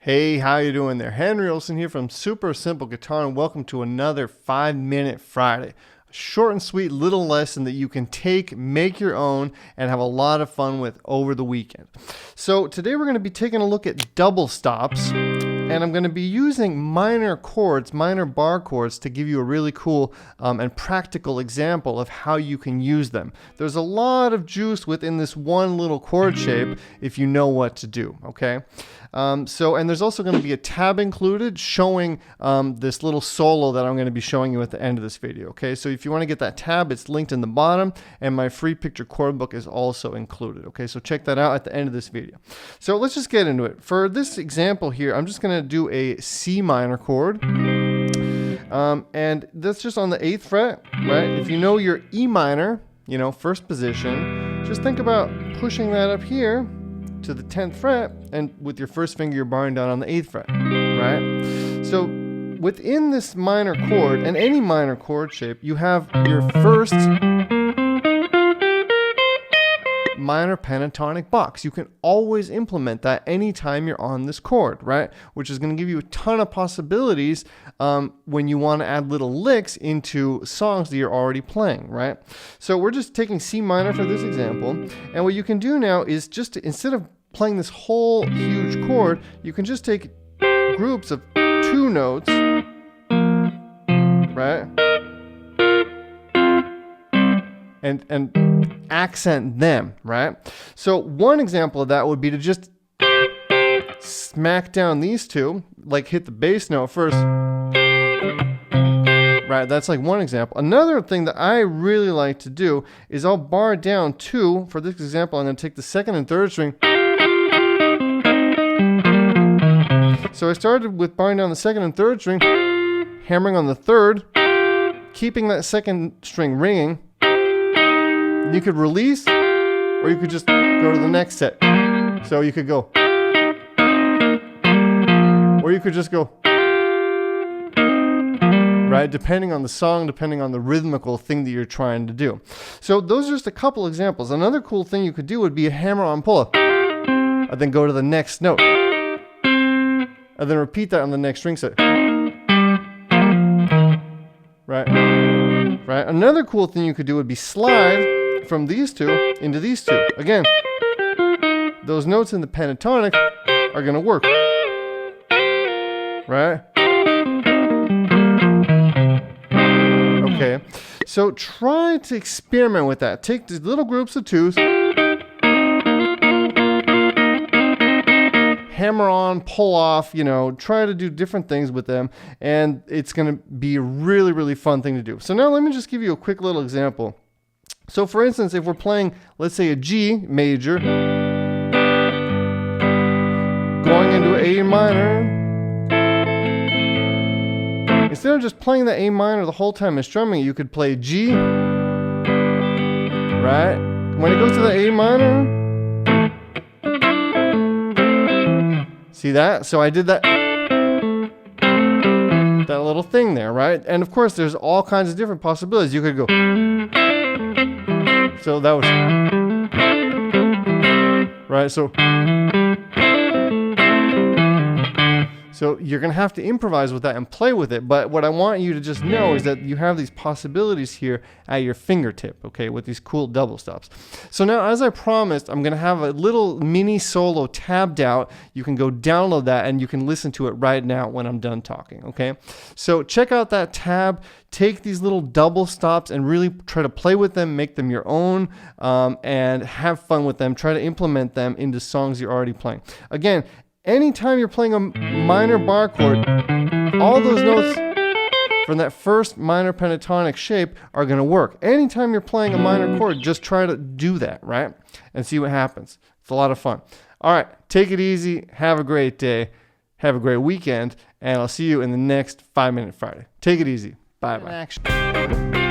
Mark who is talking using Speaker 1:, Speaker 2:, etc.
Speaker 1: Hey, how you doing there? Henry Olsen here from Super Simple Guitar, and welcome to another 5-Minute Friday. A short and sweet little lesson that you can take, make your own, and have a lot of fun with over the weekend. So today we're going to be taking a look at double stops, and I'm going to be using minor chords, minor bar chords, to give you a really cool and practical example of how you can use them. There's a lot of juice within this one little chord shape if you know what to do, okay? And there's also going to be a tab included showing this little solo that I'm going to be showing you at the end of this video, okay? So if you want to get that tab, it's linked in the bottom, and my free picture chord book is also included, okay? So check that out at the end of this video. So let's just get into it. For this example here, I'm just going to do a C minor chord, and that's just on the 8th fret, right? If you know your E minor, you know, first position, just think about pushing that up here to the 10th fret, and with your first finger you're barring down on the 8th fret, right? So within this minor chord, and any minor chord shape, you have your first minor pentatonic box. You can always implement that anytime you're on this chord, right? Which is going to give you a ton of possibilities when you want to add little licks into songs that you're already playing, right? So we're just taking C minor for this example, and what you can do now is just instead of playing this whole huge chord, you can just take groups of 2 notes, right? And accent them, right? So one example of that would be to just smack down these two, like hit the bass note first, right? That's like one example. Another thing that I really like to do is I'll bar down 2. For this example, I'm going to take the 2nd and 3rd string. So I started with barring down the 2nd and 3rd string, hammering on the 3rd, keeping that 2nd string ringing. You could release, or you could just go to the next set. So you could go, or you could just go, right? Depending on the song, depending on the rhythmical thing that you're trying to do. So those are just a couple examples. Another cool thing you could do would be a hammer on pull-up, and then go to the next note, and then repeat that on the next string set. Right? Right? Another cool thing you could do would be slide from these 2 into these 2. Again, those notes in the pentatonic are going to work, right? Okay, so try to experiment with that. Take these little groups of 2s, hammer on, pull off, you know, try to do different things with them, and it's going to be a really, really fun thing to do. So now let me just give you a quick little example. So for instance, if we're playing, let's say, a G major, going into A minor, instead of just playing the A minor the whole time and strumming, you could play G, right? When it goes to the A minor, see that? So I did that little thing there, right? And of course, there's all kinds of different possibilities. You could go, so that was, right? So you're going to have to improvise with that and play with it. But what I want you to just know is that you have these possibilities here at your fingertip, okay, with these cool double stops. So now, as I promised, I'm going to have a little mini solo tabbed out. You can go download that and you can listen to it right now when I'm done talking, okay? So check out that tab. Take these little double stops and really try to play with them, make them your own, and have fun with them. Try to implement them into songs you're already playing. Again, anytime you're playing a minor bar chord, all those notes from that first minor pentatonic shape are going to work. Anytime you're playing a minor chord, just try to do that, right? And see what happens. It's a lot of fun. All right, take it easy. Have a great day. Have a great weekend. And I'll see you in the next 5-Minute Friday. Take it easy. Bye-bye.